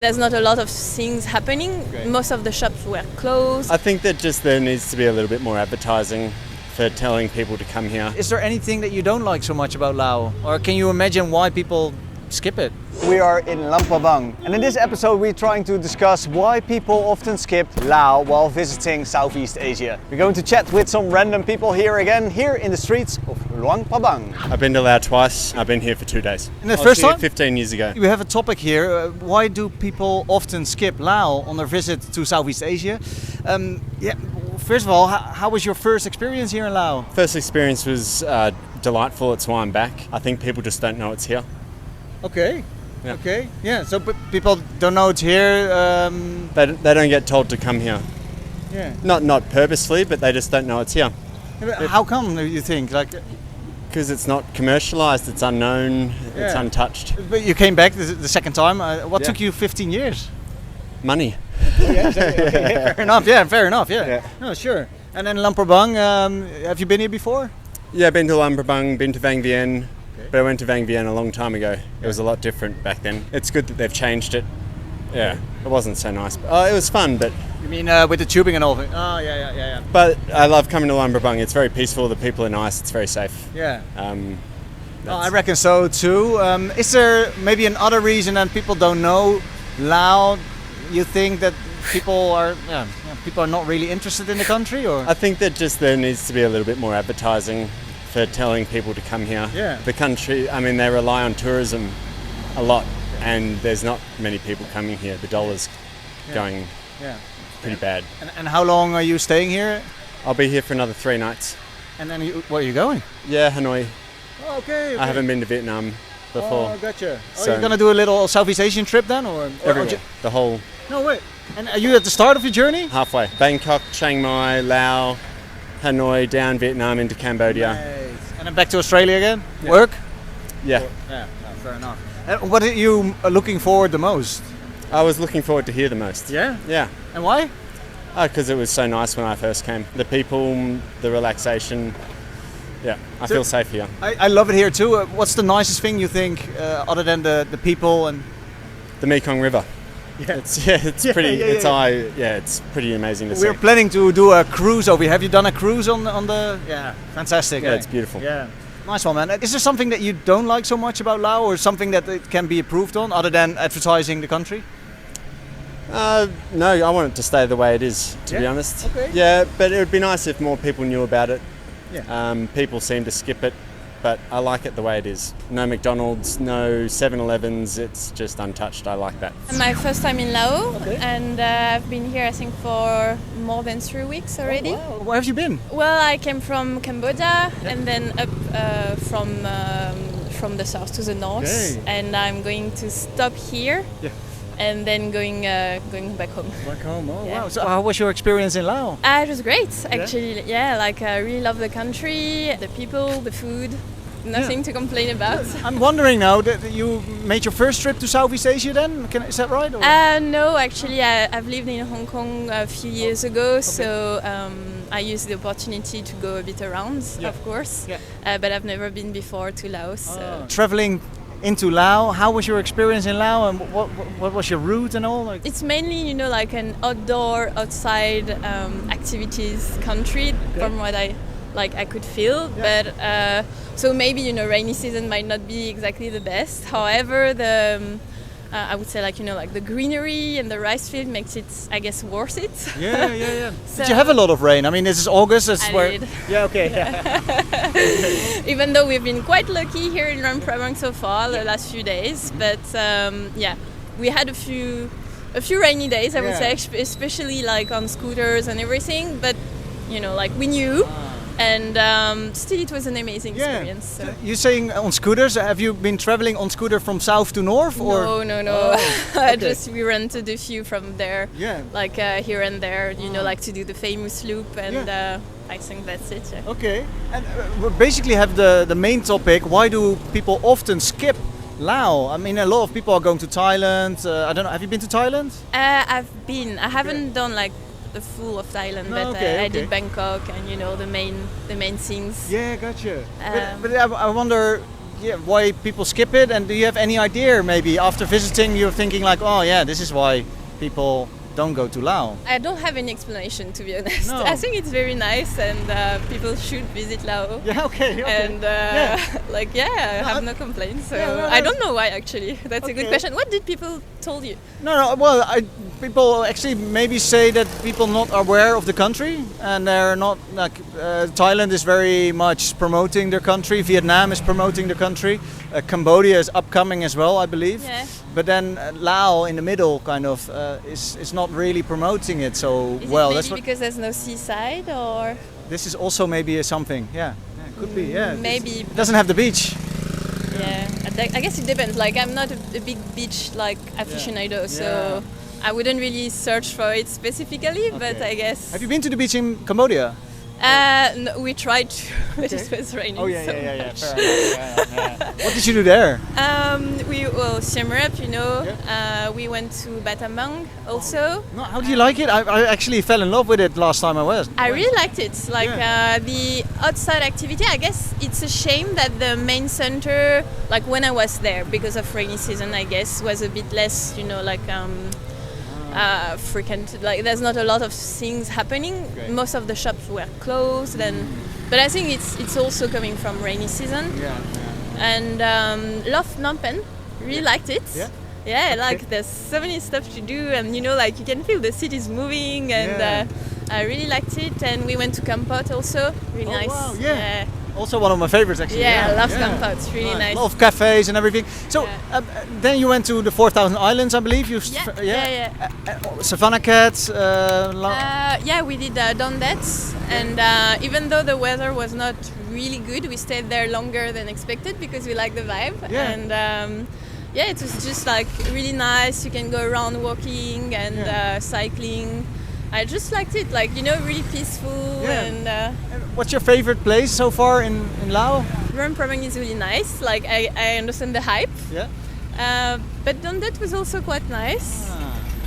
There's not a lot of things happening. Okay. Most of the shops were closed. I think that just there needs to be a little bit more advertising for telling people to come here. Is there anything that you don't like so much about Laos? Or can you imagine why people skip it? We are in Luang Prabang, and in this episode we're trying to discuss why people often skip Laos while visiting Southeast Asia. We're going to chat with some random people here in the streets of Luang Prabang. I've been to Laos twice. I've been here for 2 days. And the I was first here time? 15 years ago. We have a topic here. Why do people often skip Laos on their visit to Southeast Asia? First of all, how was your first experience here in Laos? First experience was delightful. It's why I'm back. I think people just don't know it's here. Okay. Yeah. Okay. Yeah. So people don't know it's here. They don't get told to come here. Yeah. Not purposely, but they just don't know it's here. How come do you think? Because it's not commercialized, it's unknown, it's Yeah. untouched. But you came back the second time. What Yeah. took you 15 years? Money. Fair enough. Yeah. Fair enough. Yeah. Yeah. No, sure. And then Luang Prabang. Have you been here before? Yeah, been to Luang Prabang, been to Vang Vieng, Okay. but I went to Vang Vieng a long time ago. It was a lot different back then. It's good that they've changed it. Yeah, it wasn't so nice. It was fun, but You mean with the tubing and all? Oh, yeah. but I love coming to Luang Prabang. It's very peaceful. The people are nice. It's very safe. Yeah. That's- I reckon so too. Is there maybe another reason that people don't know Laos? You think that people are not really interested in the country, or? I think that just there needs to be a little bit more advertising for telling people to come here. Yeah. The country, I mean, they rely on tourism a lot, and there's not many people coming here. The dollar's going Yeah. pretty bad. And how long are you staying here? I'll be here for another 3 nights. And then where are you going? Yeah, Hanoi. Oh, okay. I haven't been to Vietnam before. Oh, gotcha. So- You're gonna do a little Southeast Asian trip then, or Everywhere. The whole No way. And are you at the start of your journey? halfway. Bangkok, Chiang Mai, Laos, Hanoi, down Vietnam into Cambodia. Nice. And then back to Australia again? Yeah. Work? Yeah. Yeah, fair enough. And what are you looking forward the most? I was looking forward to here the most. Yeah. Yeah. And why? Because it was so nice when I first came. The people, the relaxation. Yeah, I So- feel safe here. I love it here too. What's the nicest thing you think, other than the people and? The Mekong River. Yeah. It's Yeah, pretty. yeah, It's pretty amazing to see. We're planning to do a cruise over here. Have you done a cruise on the? Yeah, fantastic. Yeah, eh? it's beautiful. Yeah, nice one, man. Is there something that you don't like so much about Laos, or something that it can be improved on, other than advertising the country? No, I want it to stay the way it is. To be Yeah? honest. Okay. Yeah, but it would be nice if more people knew about it. Yeah. People seem to skip it, but I like it the way it is. No McDonald's, no 7-Elevens. It's just untouched. I like that. My first time in Laos, Okay. and I've been here I think for more than 3 weeks already. Wow. Where have you been? Well, I came from Cambodia and then up from the south to the north, Okay. and I'm going to stop here. Yeah. And then going back home. Back home. Oh Yeah. wow. So how was your experience in Laos? It was great, actually. Yeah, like I really love the country, the people, the food. Nothing to complain about. I'm wondering now that you made your first trip to Southeast Asia. Then is that right? Or? No, actually, I've lived in Hong Kong a few years ago, so I used the opportunity to go a bit around, Yeah. of course. Yeah. But I've never been before to Laos. So. Traveling into Laos, how was your experience in Laos, and what was your route and all? Like, It's mainly, like an outside activities country, from what I could feel. Yeah. But so maybe rainy season might not be exactly the best. However, I would say like the greenery and the rice field makes it, I guess, worth it. yeah. So- Did you have a lot of rain? I mean, this is August. I did. Yeah. Okay. Even though we've been quite lucky here in Luang Prabang so far the last few days, but we had a few rainy days, I would Yeah. say, especially like on scooters and everything. But we knew, and still it was an amazing experience. So. You're saying on scooters? Have you been traveling on scooter from south to north, or? No. okay. We rented a few from there, Yeah. like here and there. Like to do the famous loop, and I think that's it. Yeah. Okay. And we basically have the main topic. Why do people often skip Laos? I mean, a lot of people are going to Thailand. I don't know. Have you been to Thailand? I've been. I haven't done like the full of Thailand, No, but okay, I did okay. Bangkok and the main things. Yeah, gotcha. Um, but I wonder, why people skip it? And do you have any idea? Maybe after visiting, you're thinking like, oh yeah, this is why people don't go to Laos. I don't have any explanation, to be honest. No. I think it's very nice, and people should visit Laos. Yeah. Okay. And I have no complaints. So I don't know why actually. That's a good Okay. question. What did people told you? No. Well, people actually maybe say that people not aware of the country, and they're not like Thailand is very much promoting their country. Vietnam is promoting their country. Cambodia is upcoming as well, I believe. Yeah. But then Laos in the middle kind of is not really promoting it so Is well. it That's maybe what. because there's no seaside, or This is also maybe something. Yeah. Could be. Yeah. maybe? It doesn't have the beach. Yeah, I guess it depends. Like I'm not a big beach like aficionado, so I wouldn't really search for it specifically. But Okay. I guess. Have you been to the beach in Cambodia? No, we tried to, but it was raining so much. Fair enough. Yeah. What did you do there? Siem Reap, we went to Battambang also. No, how do you like it? I actually fell in love with it last time I was. I really liked it. Like the outside activity, I guess it's a shame that the main center, like when I was there, because of rainy season, I guess, was a bit less, frequented. Like there's not a lot of things happening. Okay. Most of the shops were closed, but I think it's also coming from rainy season. And love Phnom Penh, really liked it. Yeah, like there's so many stuff to do, and like you can feel the city's moving, and I really liked it. And we went to Kampot also, really nice. Wow, yeah. Also one of my favorites actually. I love Kampot, it's really nice. A lot of cafes and everything. So then you went to the 4,000 Islands, I believe. Savannakhet. We did done that, and even though the weather was not really good, we stayed there longer than expected because we liked the vibe. And it was just like really nice. You can go around walking and cycling. I just liked it, like really peaceful. And what's your favorite place so far in Laos? Luang Prabang is really nice. Like I understand the hype. But Dondet was also quite nice.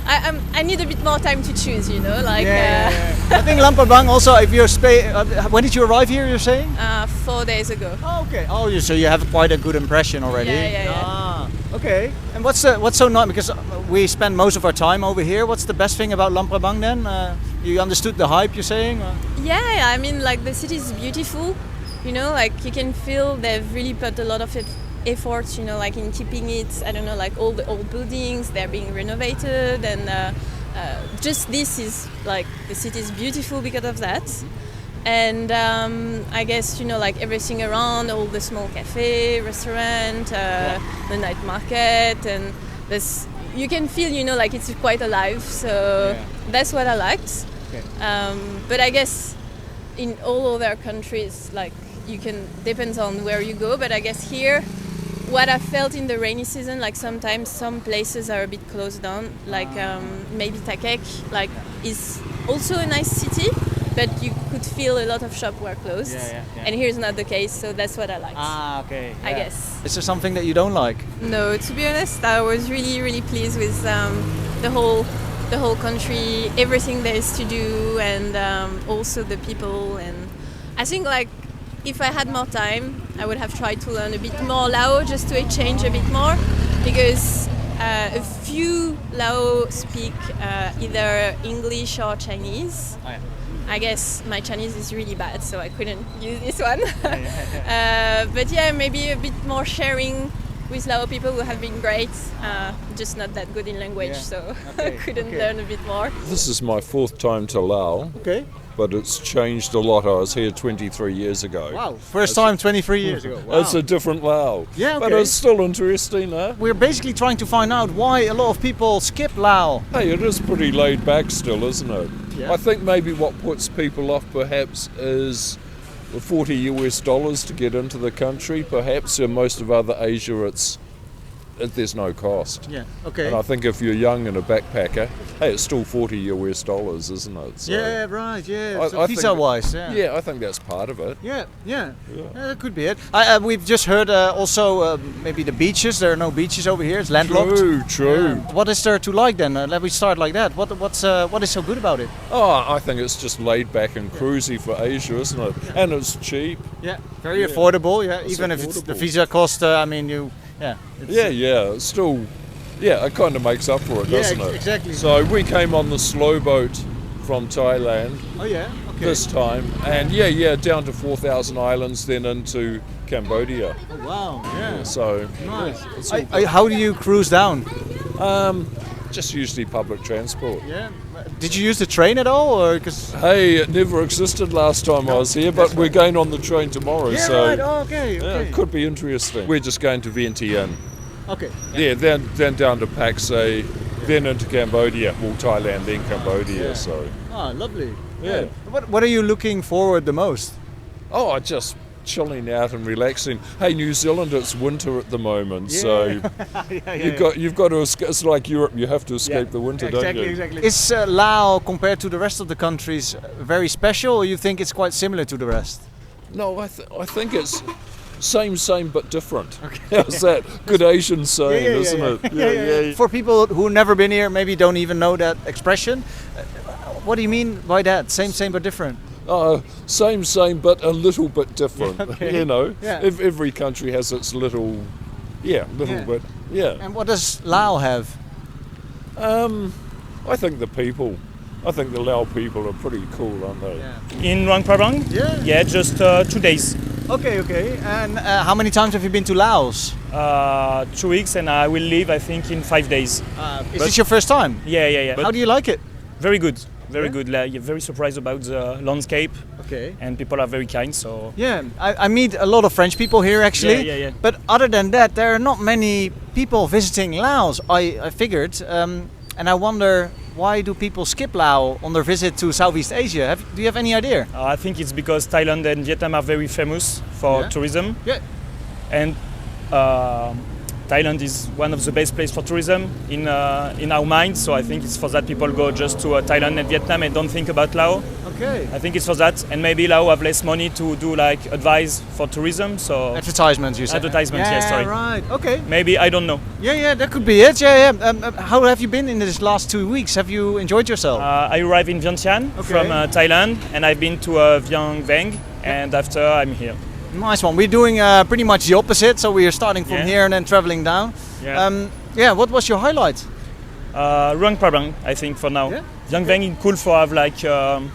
I need a bit more time to choose, I think Luang Prabang also, if you're when did you arrive here, you're saying? 4 days ago. Oh, okay. Oh, so you have quite a good impression already. Okay. And what's so nice, because we spend most of our time over here. What's the best thing about Luang Prabang then? You understood the hype, you're saying? I mean, like the city is beautiful. Like you can feel they've really put a lot of efforts, like in keeping it, I don't know, like all the old buildings, they're being renovated, and just this is like the city is beautiful because of that. And I guess, like everything around, all the small cafe, restaurant, the night market, and this, you can feel, like it's quite alive. So that's what I liked. Okay. But I guess in all other countries, like depends on where you go. But I guess here, what I felt in the rainy season, like sometimes some places are a bit closed down, like maybe Thakhek, like is also a nice city, but you could feel a lot of shops were closed. And here's not the case, so that's what I liked. Okay. I guess. Is there something that you don't like? No, to be honest, I was really, really pleased with the whole country, everything there is to do, and also the people. And I think like if I had more time, I would have tried to learn a bit more Lao, just to exchange a bit more, because a few Lao speak either English or Chinese. I guess my Chinese is really bad, so I couldn't use this one. But maybe a bit more sharing with Lao people who have been great, just not that good in language, so I couldn't learn a bit more. This is my fourth time to Laos. Okay. But it's changed a lot. I was here 23 years ago. Wow, first time 23 years ago. Wow. It's a different Laos. Yeah, okay. But it's still interesting, huh? We're basically trying to find out why a lot of people skip Laos. Hey, it is pretty laid back still, isn't it? Yeah. I think maybe what puts people off perhaps is the $40 to get into the country. Perhaps in most of other Asia there's no cost. Yeah. Okay. And I think if you're young and a backpacker, hey, it's still $40 US, isn't it? So Yeah, right. Yeah. So I visa-wise, yeah, I think that's part of it. Yeah, that could be it. We've just heard also maybe the beaches. There are no beaches over here. It's landlocked. True. Yeah. What is there to like then? Let me start like that. What is so good about it? Oh, I think it's just laid back and cruisy for Asia, isn't it? And it's cheap. Yeah, very affordable. Yeah, It's even if it's the affordable. visa cost. I mean, It's still, it kind of makes up for it, doesn't it? exactly. So we came on the slow boat from Thailand Oh yeah. Okay. this time, and down to 4,000 islands, then into Cambodia. Oh, wow. Yeah. So Nice. it's all How do you cruise down? just usually public transport. Yeah. Did you use the train at all, or because? Hey, it never existed last time I was here, but we're going on the train tomorrow, Yeah. so Right. Oh, okay. yeah, Okay. it could be interesting. We're just going to Vientiane. Okay. Yeah, then down to Pakse, then into Cambodia. Well, Thailand, then Cambodia. Yeah. So, Ah, lovely. Yeah. What are you looking forward the most? just chilling out and relaxing. Hey, New Zealand, it's winter at the moment, so you've got to escape. It's like Europe. You have to escape the winter, don't you? Exactly. Is Laos compared to the rest of the countries very special, or you think it's quite similar to the rest? No, I think it's same but different. How's that? Good Asian saying, isn't it? Yeah. For people who never been here, maybe don't even know that expression. What do you mean by that? Same but different. Same, but a little bit different. Okay. You know, Yeah. every country has its little bit. Yeah. And what does Laos have? I think the people. I think the Lao people are pretty cool, aren't they? In Luang Prabang? Yeah. Yeah, just 2 days. Okay. And how many times have you been to Laos? 2 weeks, and I will leave, I think, in 5 days. Is this your first time? Yeah. How do you like it? Very good. Very good. Like, you're very surprised about the landscape, Okay. and people are very kind. So Yeah, I meet a lot of French people here actually. Yeah. But other than that, there are not many people visiting Laos. I figured, and I wonder, why do people skip Laos on their visit to Southeast Asia? Do you have any idea? I think it's because Thailand and Vietnam are very famous for tourism, Yeah. and Thailand is one of the best places for tourism in our minds. So I think it's for that people go just to Thailand and Vietnam and don't think about Laos. Okay. I think it's for that, and maybe Laos have less money to do like advice for tourism. So Advertisements, you said. Advertisements, yes, sorry. Right. Okay. maybe, I don't know. Yeah, that could be it. Yeah. How have you been in this last 2 weeks? Have you enjoyed yourself? I arrived in Vientiane from Thailand, and I've been to Vang Vieng, and after I'm here. Nice one. We're doing pretty much the opposite. So we are starting from here and then traveling down. Yeah. What was your highlight? Luang Prabang, I think, for now. Yeah? Vang Vieng is cool for have like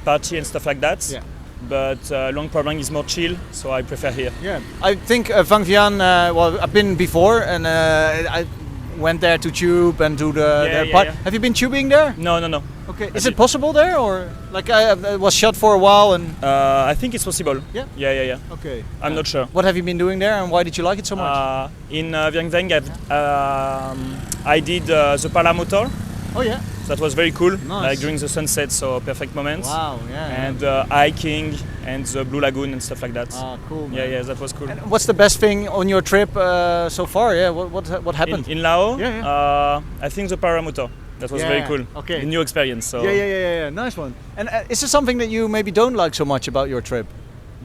party and stuff like that. Yeah. But Luang Prabang is more chill, so I prefer here. Yeah, I think Vang Vieng. Well, I've been before, and I went there to tube and do their part. Have you been tubing there? No. Okay, is it possible there, or like I was shut for a while and? I think it's possible. Yeah. Okay. I'm not sure. What have you been doing there, and why did you like it so much? In Vang Vieng, I did the paramotor. Oh yeah. That was very cool, Nice. like during the sunset, so perfect moment. Wow. Yeah. And hiking and the Blue Lagoon and stuff like that. Ah, cool. Man. Yeah, that was cool. And what's the best thing on your trip so far? Yeah. What happened? In Laos, Yeah. I think the paramotor. That was very cool. Okay. A new experience. So. Yeah. Nice one. And is there something that you maybe don't like so much about your trip?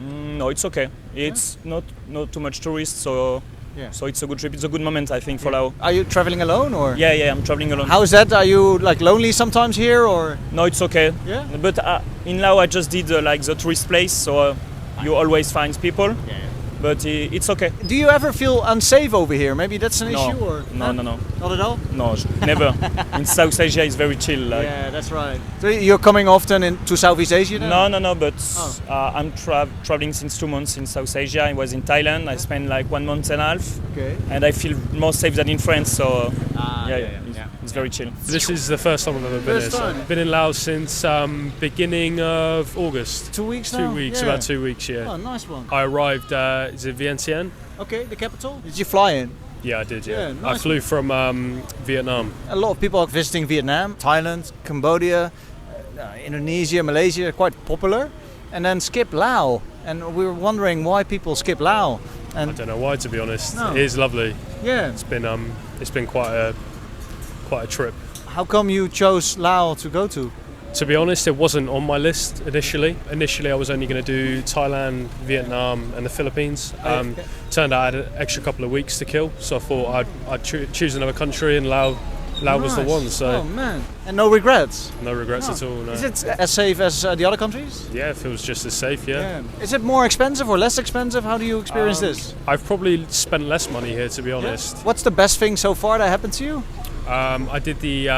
No, it's okay. It's not too much tourists, so so it's a good trip. It's a good moment, I think, for Laos. Are you traveling alone, or? Yeah, I'm traveling alone. How is that? Are you like lonely sometimes here, or? No, it's okay. Yeah. But in Laos, I just did like the tourist place, so you always find people. Yeah. But it's okay. Do you ever feel unsafe over here? Maybe that's an No. issue, or? No. Not at all? No, never. In South Asia, it's very chill. Like. Yeah, that's right. So you're coming often to Southeast Asia then? No, but I'm traveling since 2 months in South Asia. I was in Thailand. I spent like 1 month and a half. Okay. And I feel more safe than in France, so yeah. it's very chill. This is the first time I've ever been here. First time? So been in Laos since beginning of August. 2 weeks 2 now? weeks, Yeah. about 2 weeks, yeah. Oh, nice one. I arrived, is it Vientiane? Okay, the capital? Did you fly in? Yeah, I did, yeah. Yeah, I nice flew from Vietnam. A lot of people are visiting Vietnam, Thailand, Cambodia, Indonesia, Malaysia, quite popular. And then skip Laos. And we were wondering why people skip Laos. I And don't know why, to be honest. No. It is lovely. yeah, It's been quite a trip. how come you chose Laos to go to? To be honest, it wasn't on my list initially. Initially, I was only going to do Thailand, Vietnam, and the Philippines. Turned out I had an extra couple of weeks to kill, so I thought I'd choose another country, and Laos was the Nice. one. So Oh man, and no regrets. no regrets No. at all. No. Is it as safe as the other countries? Yeah, it feels just as safe. Yeah. Is it more expensive or less expensive? How do you experience this? I've probably spent less money here, to be honest. What's the best thing so far that happened to you? I did the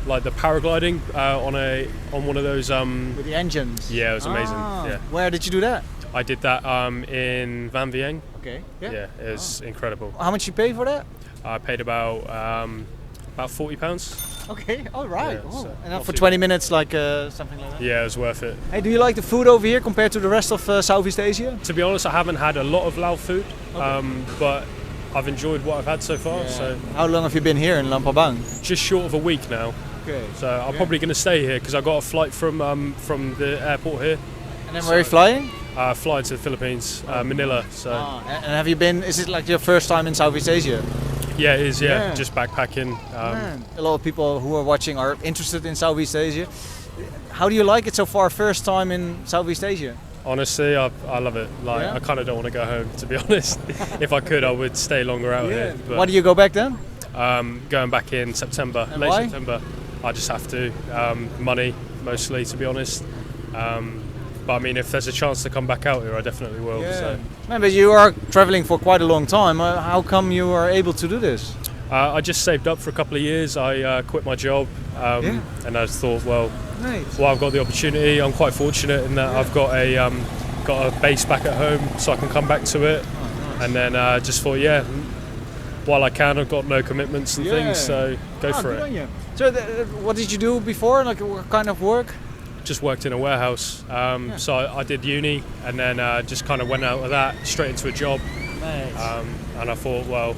like the paragliding on one of those. With the engines. Yeah, it was amazing. Ah, Yeah, Where did you do that? I did that in Vang Vieng. Okay. Yeah, it was incredible. How much you pay for that? I paid about £40. Okay. All right. Yeah, Oh. so And not for too 20 minutes, like something like that. Yeah, it was worth it. Hey, do you like the food over here compared to the rest of Southeast Asia? To be honest, I haven't had a lot of Lao food, but I've enjoyed what I've had so far. So How long have you been here in Luang Prabang? just short of a week now. Okay. So I'm probably going to stay here because I got a flight from the airport here, And then where are you flying? flying to the Philippines, Manila. So And have you been? Is it like your first time in Southeast Asia? yeah, it is. Yeah, Yeah. just backpacking. Man, a lot of people who are watching are interested in Southeast Asia. How do you like it so far? First time in Southeast Asia? Honestly, I love it. Like Yeah? I kind of don't want to go home, to be honest. If I could, I would stay longer out here. But Why do you go back then? going back in September, And late why? September. I just have to. Money, mostly, to be honest. But I mean, if there's a chance to come back out here, I definitely will. So. Man, but you are traveling for quite a long time. How come you are able to do this? I just saved up for a couple of years. I quit my job, and I just thought, well, I've got the opportunity. I'm quite fortunate in that I've got a base back at home, so I can come back to it. And then just thought, while I can, I've got no commitments and things, so go for it. So, what did you do before? Like, what kind of work? Just worked in a warehouse. So I did uni, and then just kind of went out of that straight into a job. And I thought, well,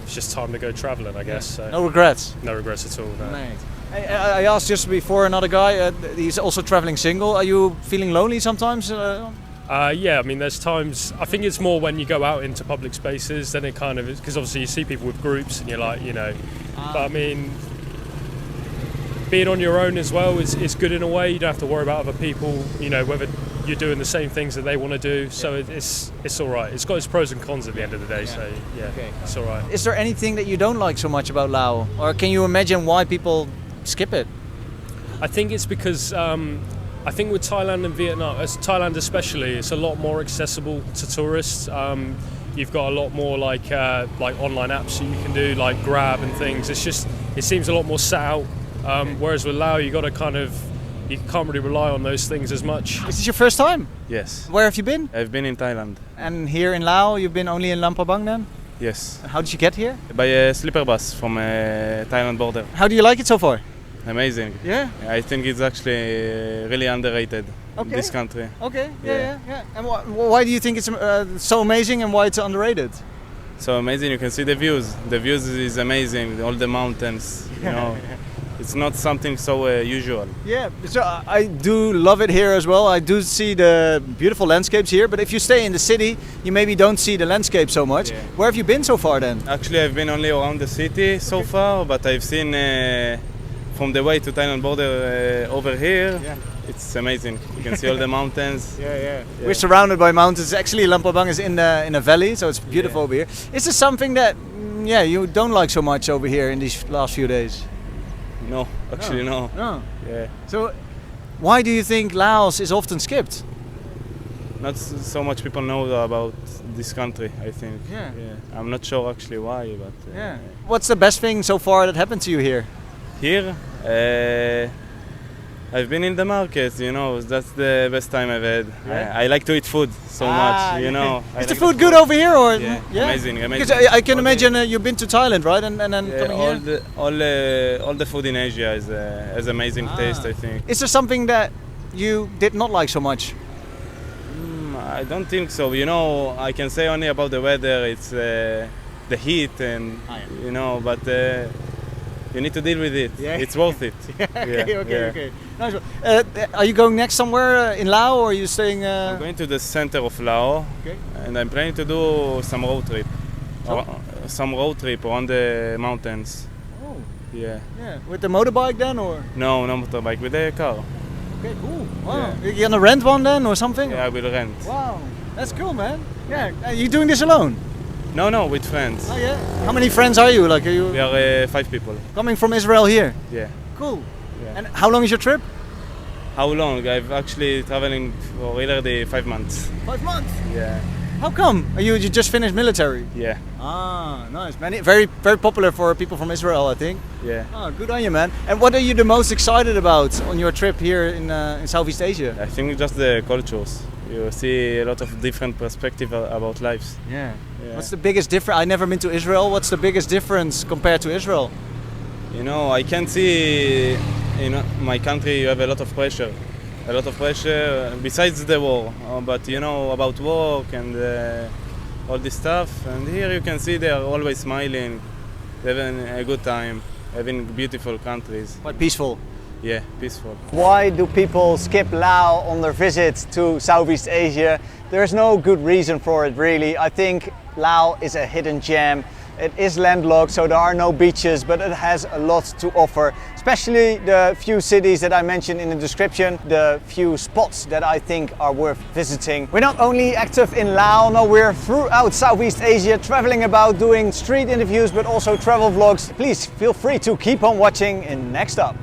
it's just time to go travelling, I guess. So No regrets. no regrets at all. No. I asked just before another guy. He's also traveling single. Are you feeling lonely sometimes? Yeah, I mean, there's times. I think it's more when you go out into public spaces, then it kind of is, because obviously you see people with groups, and you're like, But I mean, being on your own as well is good in a way. You don't have to worry about other people, whether you're doing the same things that they want to do. So it's all right. It's got its pros and cons at the end of the day. So it's all right. Is there anything that you don't like so much about Laos, or can you imagine why people skip it? I think it's because I think with Thailand and Vietnam, Thailand especially, it's a lot more accessible to tourists. You've got a lot more like online apps that you can do, like Grab and things. It seems a lot more set out. Whereas with Laos, you can't really rely on those things as much. Is this your first time? Yes, Where have you been? I've been in Thailand. And here in Laos, you've been only in Luang Prabang then? Yes, How did you get here? by a sleeper bus from Thailand border. How do you like it so far? Amazing. Yeah. I think it's actually really underrated. Okay. This country. Okay. Yeah. And why do you think it's so amazing, and why it's underrated? So amazing. You can see the views. The views is amazing. All the mountains. It's not something so usual. Yeah, so I do love it here as well. I do see the beautiful landscapes here, but if you stay in the city, you maybe don't see the landscape so much. Yeah. Where have you been so far then? Actually, I've been only around the city so far, but I've seen from the way to Thailand border over here. Yeah. It's amazing. You can see all the mountains. Yeah. We're surrounded by mountains. Actually, Luang Prabang is in a valley, so it's beautiful over here. Is there something that you don't like so much over here in these last few days? No, actually no. No. Yeah. So, why do you think Laos is often skipped? Not so much people know about this country, I think. Yeah. I'm not sure actually why, but What's the best thing so far that happened to you here? here I've been in the market. That's the best time I've had. Yeah? I like to eat food so much. I Is like the food good over here, or Yeah, amazing. Because I can imagine you've been to Thailand, right? And then coming here. All the food in Asia has amazing taste, I think. Is there something that you did not like so much? I don't think so. I can say only about the weather. It's the heat, and but You need to deal with it. Yeah. It's worth it. Okay. Nice one. Are you going next somewhere in Laos, or are you staying? I'm going to the center of Laos, Okay. and I'm planning to do some road trip. Some road trip around the mountains. Oh, Yeah. yeah. With the motorbike then, or? No, no motorbike, with a car. Okay, cool. Wow. You gonna rent one then, or something? Yeah, I will rent. Wow, that's cool, man. Yeah. You doing this alone? No, with friends. Oh yeah. How many friends are you? Like, are you We are 5 people. coming from Israel here? Yeah. Cool. Yeah. And how long is your trip? How long? I've actually traveling for already 5 months. 5 months. Yeah. How come? You just finished military? Yeah. Ah, nice, man. Very popular for people from Israel, I think. Yeah. Ah, good on you, man. And what are you the most excited about on your trip here in Southeast Asia? I think just the cultures. You see a lot of different perspective about lives. Yeah. Yeah. What's the biggest difference? I never been to Israel. What's the biggest difference compared to Israel? You know, I can see in my country you have a lot of pressure. A lot of pressure besides the war, but you know, about work and all this stuff. And here you can see they are always smiling, having a good time, having beautiful countries. Quite peaceful. Yeah, peaceful. Why do people skip Laos on their visit to Southeast Asia? There's no good reason for it, really. I think Laos is a hidden gem. It is landlocked, so there are no beaches, but it has a lot to offer, especially the few cities that I mentioned in the description, the few spots that I think are worth visiting. We're not only active in Laos, no, we're throughout Southeast Asia, traveling about, doing street interviews, but also travel vlogs. Please feel free to keep on watching in next up.